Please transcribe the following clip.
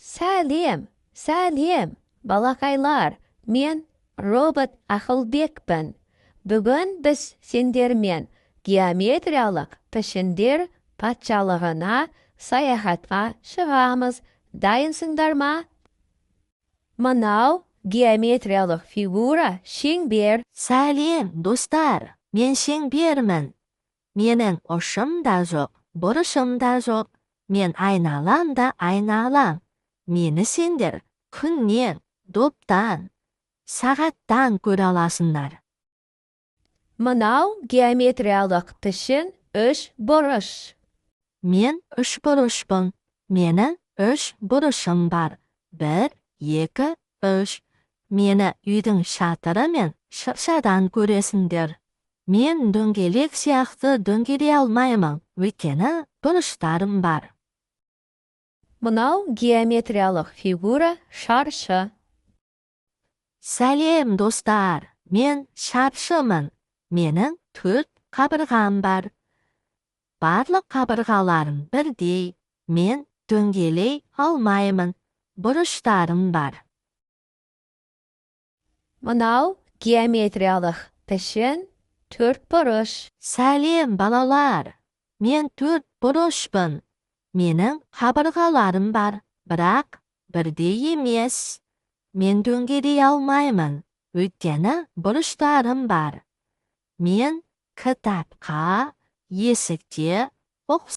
Сәлем, балақайлар, мен робот Ақылбекпін. Бүгін біз сендермен геометриялық пішіндер патшалығына саяхатқа шығамыз. Дайынсыңдар ма? Мынау геометриялық фигура шеңбер. Сәлем, достар, мен шеңбермін. Менің ұшым да жоқ, бұрышым да жоқ. Мен айналам да айналам. Мені сендер күннен, доптан, сағаттан көре аласыңдар. Мынау геометриялық пішін үш бұрыш. Мен үш бұрышпын. Менің үш бұрышым бар. 1, 2, 3. Мені үйдің шатыры мен шыршадан көресіңдер. Мен дөңгелек сияқты дөңгелей алмаймын, өйткені бұрыштарым бар. Мынау геометриялық фигура шаршы. Сәлем, достар, мен шаршымын. Менің 4 қабырғам бар. Барлық қабырғаларым бірдей. Мен дөңгелей алмаймын, бұрыштарым бар. Мынау геометриялық пішін 4 бұрыш. Сәлем, балалар, мен 4 бұрышпын. Менің қабырғаларым бар, бірақ бірдей емес. Мен дөңгелей алмаймын, өйткені бұрыштарым бар. Мен кітапқа, есікте